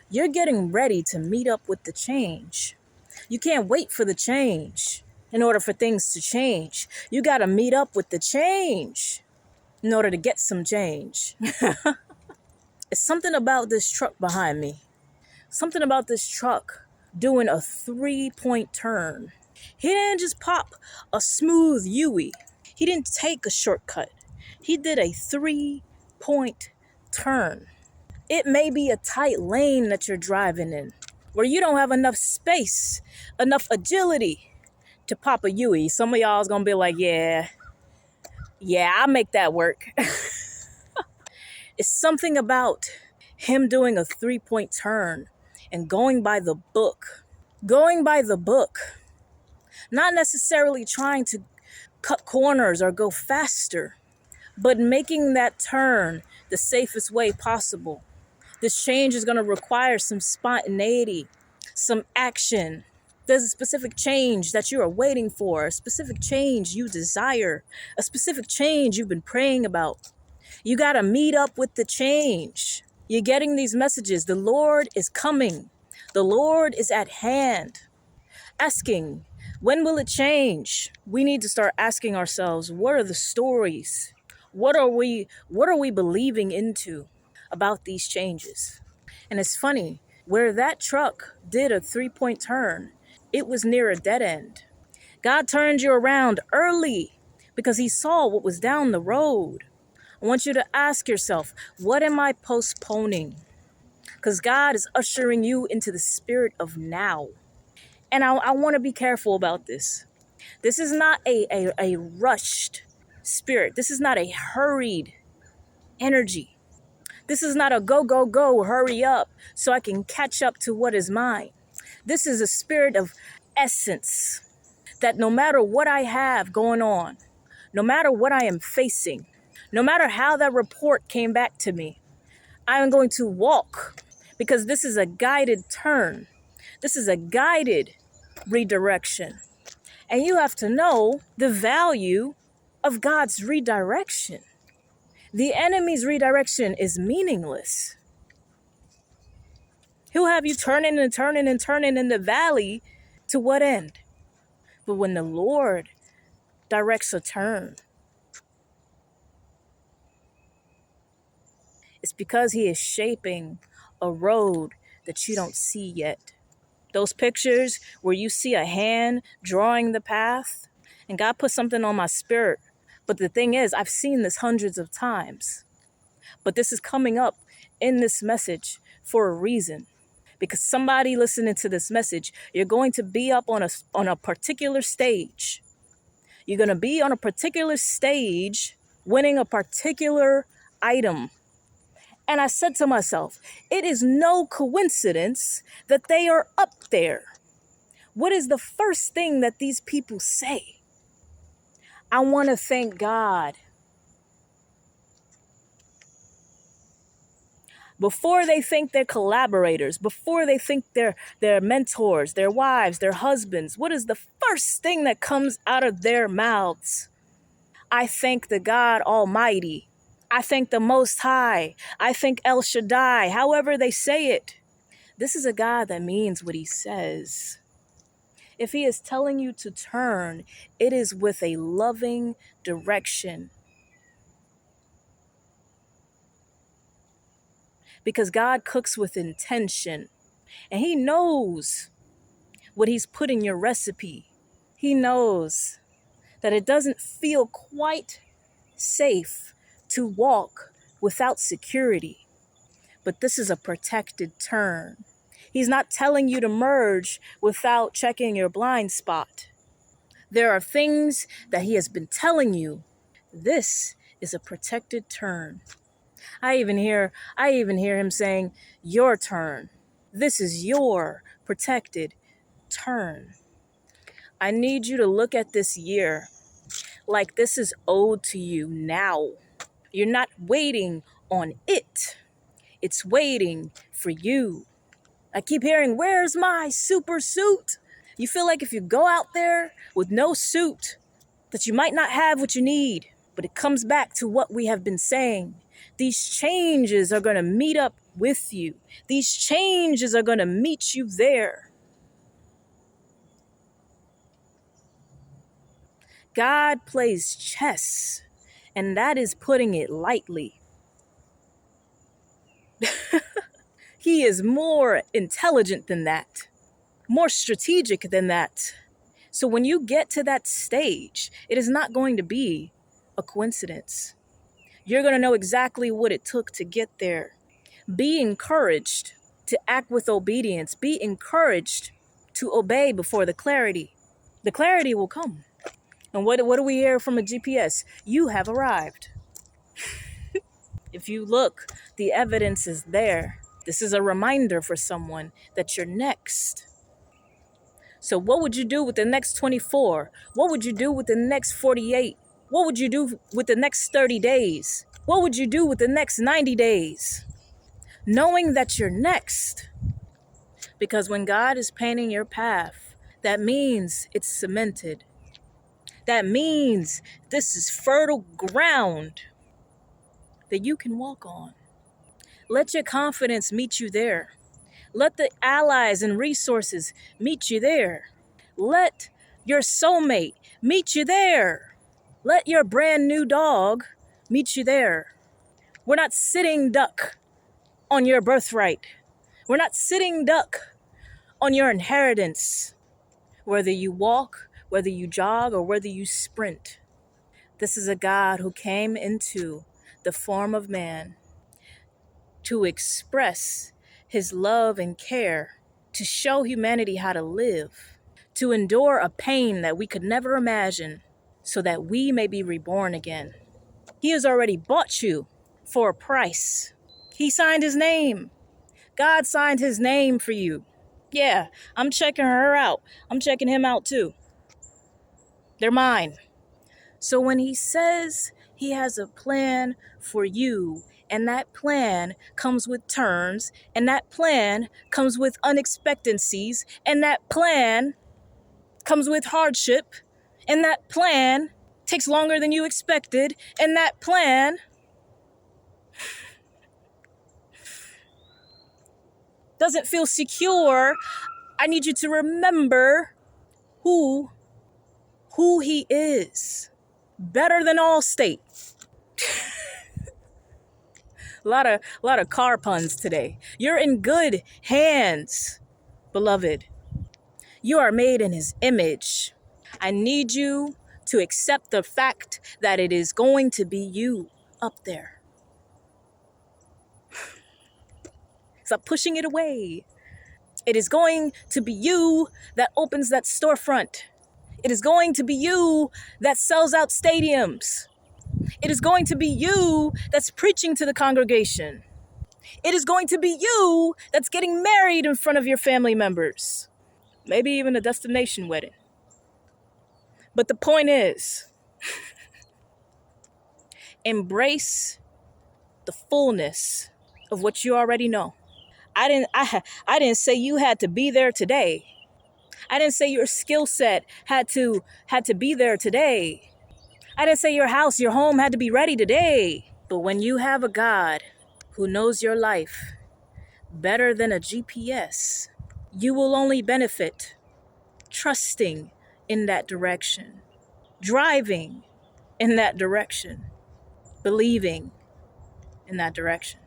You're getting ready to meet up with the change. You can't wait for the change in order for things to change. You got to meet up with the change in order to get some change. It's something about this truck behind me. Something about this truck doing a 3-point turn. He didn't just pop a smooth Yui. He didn't take a shortcut. He did a 3-point turn. It may be a tight lane that you're driving in, where you don't have enough space, enough agility to pop a Yui. Some of y'all is gonna be like, yeah, I'll make that work. It's something about him doing a 3-point turn and going by the book. Going by the book. Not necessarily trying to cut corners or go faster, but making that turn the safest way possible. This change is going to require some spontaneity, some action. There's a specific change that you are waiting for, a specific change you desire, a specific change you've been praying about. You got to meet up with the change. You're getting these messages. The Lord is coming. The Lord is at hand. Asking, when will it change? We need to start asking ourselves, what are the stories? What are we believing into about these changes? And it's funny, where that truck did a 3-point turn, it was near a dead end. God turned you around early because he saw what was down the road. I want you to ask yourself, what am I postponing? Because God is ushering you into the spirit of now. And I want to be careful about this. This is not a rushed spirit. This is not a hurried energy. This is not a go, go, go, hurry up so I can catch up to what is mine. This is a spirit of essence that no matter what I have going on, no matter what I am facing, no matter how that report came back to me, I am going to walk because this is a guided turn. This is a guided redirection. And you have to know the value of God's redirection. The enemy's redirection is meaningless. He'll have you turning and turning and turning in the valley to what end? But when the Lord directs a turn, it's because he is shaping a road that you don't see yet. Those pictures where you see a hand drawing the path, and God put something on my spirit. But the thing is, I've seen this hundreds of times. But this is coming up in this message for a reason. Because somebody listening to this message, you're going to be up on a particular stage. You're going to be on a particular stage winning a particular item. And I said to myself, it is no coincidence that they are up there. What is the first thing that these people say? I want to thank God. Before they think they're collaborators, before they think they're mentors, their wives, their husbands, what is the first thing that comes out of their mouths? I thank the God Almighty. I thank the Most High. I thank El Shaddai, however they say it. This is a God that means what he says. If he is telling you to turn, it is with a loving direction. Because God cooks with intention. And he knows what he's put in your recipe. He knows that it doesn't feel quite safe to walk without security. But this is a protected turn. He's not telling you to merge without checking your blind spot. There are things that he has been telling you. This is a protected turn. I even hear him saying, your turn. This is your protected turn. I need you to look at this year like this is owed to you now. You're not waiting on it. It's waiting for you. I keep hearing, where's my super suit? You feel like if you go out there with no suit, that you might not have what you need. But it comes back to what we have been saying. These changes are going to meet up with you. These changes are going to meet you there. God plays chess, and that is putting it lightly. He is more intelligent than that, more strategic than that. So when you get to that stage, it is not going to be a coincidence. You're going to know exactly what it took to get there. Be encouraged to act with obedience. Be encouraged to obey before the clarity. The clarity will come. And what do we hear from a GPS? You have arrived. If you look, the evidence is there. This is a reminder for someone that you're next. So what would you do with the next 24? What would you do with the next 48? What would you do with the next 30 days? What would you do with the next 90 days? Knowing that you're next. Because when God is painting your path, that means it's cemented. That means this is fertile ground that you can walk on. Let your confidence meet you there. Let the allies and resources meet you there. Let your soulmate meet you there. Let your brand new dog meet you there. We're not sitting duck on your birthright. We're not sitting duck on your inheritance. Whether you walk, whether you jog, or whether you sprint. This is a God who came into the form of man to express his love and care, to show humanity how to live, to endure a pain that we could never imagine, so that we may be reborn again. He has already bought you for a price. He signed his name. God signed his name for you. Yeah, I'm checking her out. I'm checking him out too. They're mine. So when he says he has a plan for you, and that plan comes with turns, and that plan comes with unexpectancies, and that plan comes with hardship, and that plan takes longer than you expected, and that plan doesn't feel secure, I need you to remember who he is. Better than Allstate. A lot of car puns today. You're in good hands, beloved. You are made in his image. I need you to accept the fact that it is going to be you up there. Stop pushing it away. It is going to be you that opens that storefront. It is going to be you that sells out stadiums. It is going to be you that's preaching to the congregation. It is going to be you that's getting married in front of your family members. Maybe even a destination wedding. But the point is, embrace the fullness of what you already know. I didn't say you had to be there today. I didn't say your skill set had to be there today. I didn't say your house, your home had to be ready today. But when you have a God who knows your life better than a GPS, you will only benefit trusting in that direction, driving in that direction, believing in that direction.